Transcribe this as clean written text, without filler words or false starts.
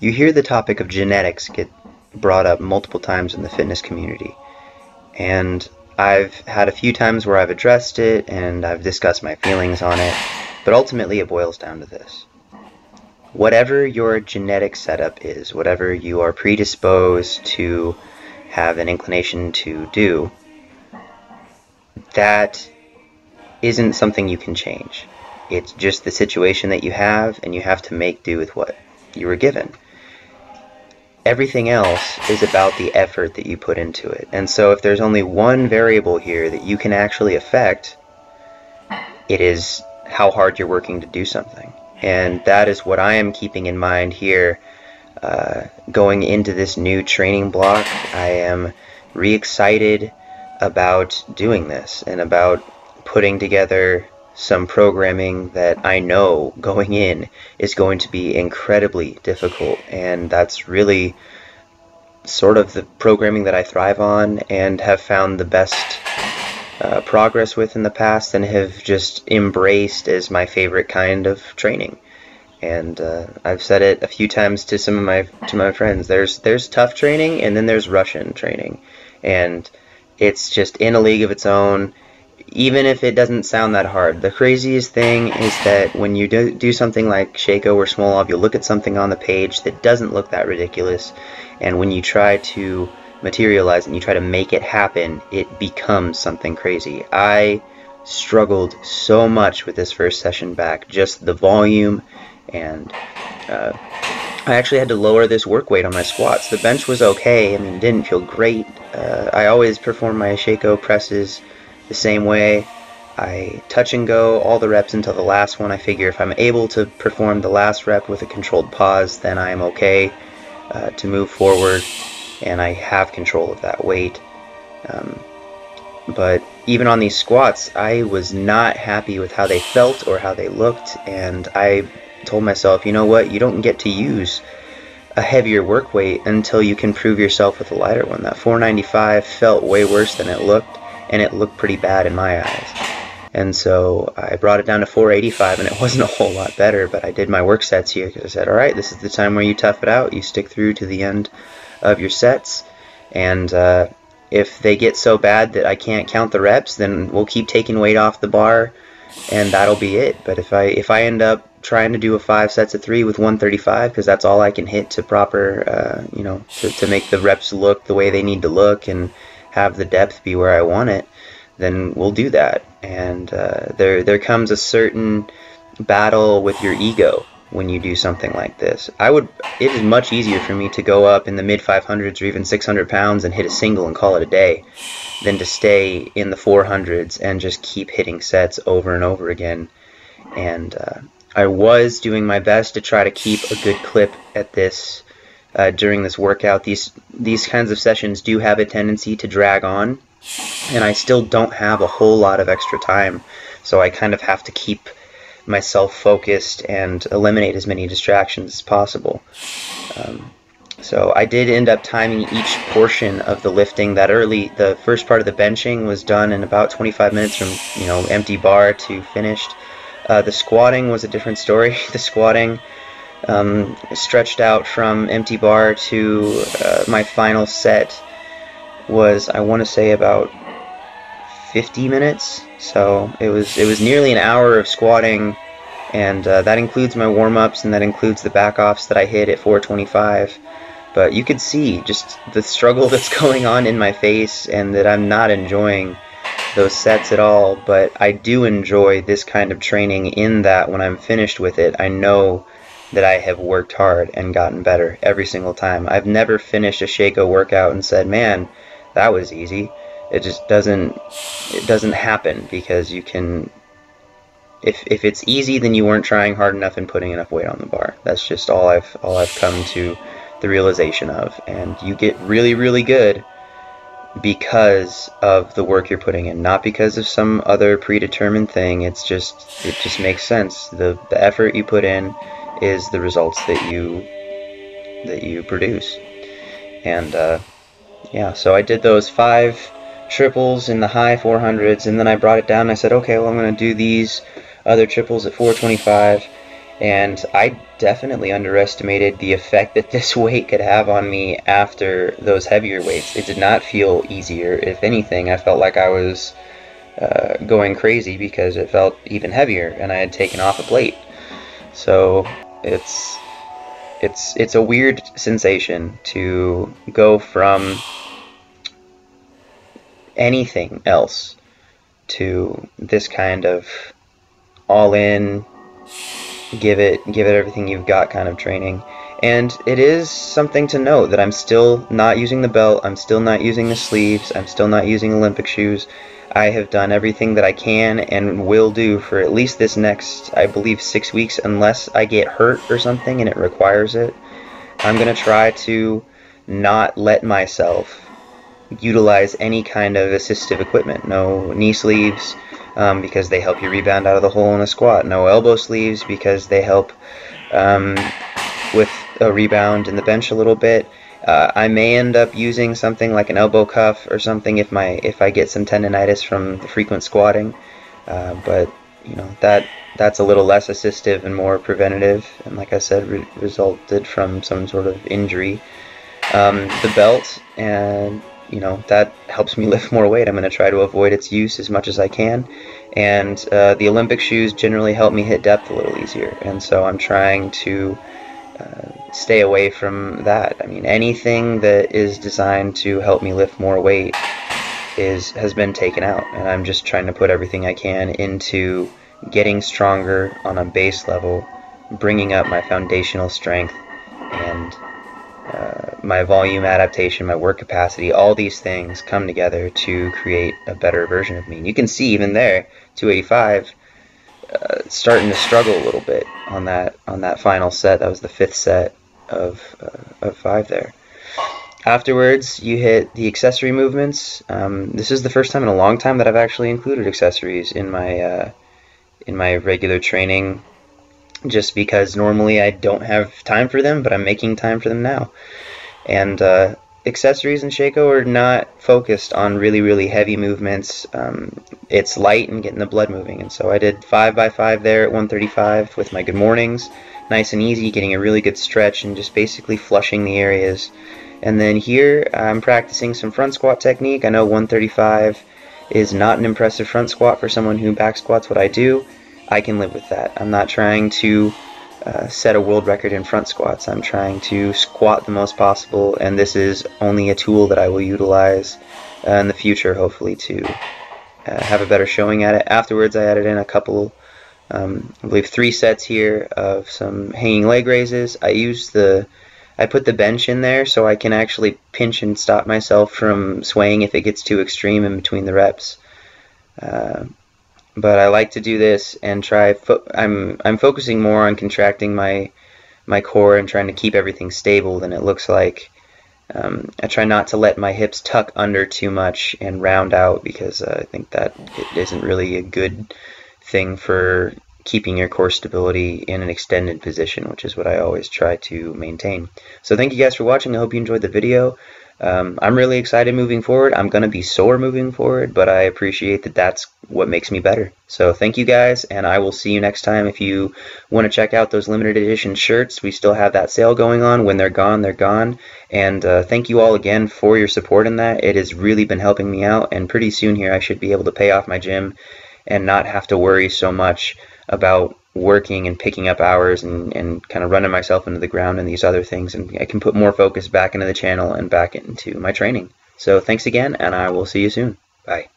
You hear the topic of genetics get brought up multiple times in the fitness community, and I've had a few times where I've addressed it and I've discussed my feelings on it, but ultimately it boils down to this. Whatever your genetic setup is, whatever you are predisposed to have an inclination to do, that isn't something you can change. It's just the situation that you have, and you have to make do with what you were given. Everything else is about the effort that you put into it. And so if there's only one variable here that you can actually affect, it is how hard you're working to do something. And that is what I am keeping in mind here going into this new training block. I am re-excited about doing this and about putting together some programming that I know going in is going to be incredibly difficult, and that's really sort of the programming that I thrive on and have found the best progress with in the past and have just embraced as my favorite kind of training. And I've said it a few times to some of my friends. There's tough training, and then there's Russian training, and it's just in a league of its own. Even if it doesn't sound that hard. The craziest thing is that when you do something like sheiko or small ob, you look at something on the page that doesn't look that ridiculous, and when you try to materialize and you try to make it happen, it becomes something crazy. I struggled so much with this first session back, just the volume, and I actually had to lower this work weight on my squats. The bench was okay, I mean, it didn't feel great. I always perform my sheiko presses the same way. I touch and go all the reps until the last one. I figure if I'm able to perform the last rep with a controlled pause, then I'm okay to move forward, and I have control of that weight. But even on these squats, I was not happy with how they felt or how they looked, and I told myself, you know what, you don't get to use a heavier work weight until you can prove yourself with a lighter one. That 495 felt way worse than it looked, and it looked pretty bad in my eyes. And so I brought it down to 485, and it wasn't a whole lot better, but I did my work sets here because I said, all right, this is the time where you tough it out. You stick through to the end of your sets, and if they get so bad that I can't count the reps, then we'll keep taking weight off the bar, and that'll be it. But if I end up trying to do a 5 sets of 3 with 135, because that's all I can hit to proper, to make the reps look the way they need to look and have the depth be where I want it, then we'll do that. And there comes a certain battle with your ego when you do something like this. It is much easier for me to go up in the mid 500s or even 600 pounds and hit a single and call it a day than to stay in the 400s and just keep hitting sets over and over again. And I was doing my best to try to keep a good clip at this during this workout. These kinds of sessions do have a tendency to drag on, and I still don't have a whole lot of extra time, so I kind of have to keep myself focused and eliminate as many distractions as possible. So I did end up timing each portion of the lifting. The first part of the benching was done in about 25 minutes from empty bar to finished. The squatting was a different story. The squatting stretched out from empty bar to my final set was, I want to say, about 50 minutes. So it was nearly an hour of squatting, and that includes my warm-ups, and that includes the back-offs that I hit at 425. But you could see just the struggle that's going on in my face, and that I'm not enjoying those sets at all. But I do enjoy this kind of training in that when I'm finished with it, I know that I have worked hard and gotten better every single time. I've never finished a sheiko workout and said, man, that was easy. It just doesn't happen, because you can, if it's easy, then you weren't trying hard enough and putting enough weight on the bar. That's just all I've come to the realization of. And you get really, really good because of the work you're putting in, not because of some other predetermined thing. It just makes sense. The effort you put in is the results that you produce. And yeah, so I did those 5 triples in the high 400s, and then I brought it down and I said, okay, well, I'm going to do these other triples at 425, And I definitely underestimated the effect that this weight could have on me after those heavier weights. It did not feel easier. If anything, I felt like I was going crazy because it felt even heavier and I had taken off a plate. So it's a weird sensation to go from anything else to this kind of all-in, give it everything you've got kind of training. And it is something to note that I'm still not using the belt, I'm still not using the sleeves, I'm still not using Olympic shoes. I have done everything that I can and will do for at least this next, I believe, 6 weeks, unless I get hurt or something and it requires it. I'm going to try to not let myself utilize any kind of assistive equipment. No knee sleeves, because they help you rebound out of the hole in a squat. No elbow sleeves, because they help with a rebound in the bench a little bit. I may end up using something like an elbow cuff or something if I get some tendonitis from the frequent squatting, but you know, that's a little less assistive and more preventative, and like I said, resulted from some sort of injury. The belt, and you know, that helps me lift more weight. I'm going to try to avoid its use as much as I can, and the Olympic shoes generally help me hit depth a little easier, and so I'm trying to stay away from that. I mean, anything that is designed to help me lift more weight has been taken out, and I'm just trying to put everything I can into getting stronger on a base level, bringing up my foundational strength and my volume adaptation, my work capacity. All these things come together to create a better version of me. And you can see even there, 285, starting to struggle a little bit on that final set. That was the 5th set of 5 there. Afterwards, you hit the accessory movements. This is the first time in a long time that I've actually included accessories in my regular training, just because normally I don't have time for them, but I'm making time for them now. And accessories and sheiko are not focused on really heavy movements. It's light and getting the blood moving, and so I did 5x5 there at 135 with my good mornings, nice and easy, getting a really good stretch and just basically flushing the areas. And then here I'm practicing some front squat technique. I know 135 is not an impressive front squat for someone who back squats what I do. I can live with that. I'm not trying to set a world record in front squats. I'm trying to squat the most possible, and this is only a tool that I will utilize in the future, hopefully, to have a better showing at it. Afterwards, I added in a couple, I believe 3 sets here of some hanging leg raises. I put the bench in there so I can actually pinch and stop myself from swaying if it gets too extreme in between the reps. But I like to do this and try. I'm focusing more on contracting my core and trying to keep everything stable than it looks like. I try not to let my hips tuck under too much and round out, because I think that it isn't really a good thing for keeping your core stability in an extended position, which is what I always try to maintain. So thank you guys for watching. I hope you enjoyed the video. I'm really excited moving forward. I'm going to be sore moving forward, but I appreciate that that's what makes me better. So thank you guys, and I will see you next time. If you want to check out those limited edition shirts, we still have that sale going on. When they're gone, they're gone. And thank you all again for your support in that. It has really been helping me out, and pretty soon here I should be able to pay off my gym and not have to worry so much about working and picking up hours and kind of running myself into the ground and these other things, and I can put more focus back into the channel and back into my training. So thanks again, and I will see you soon. Bye.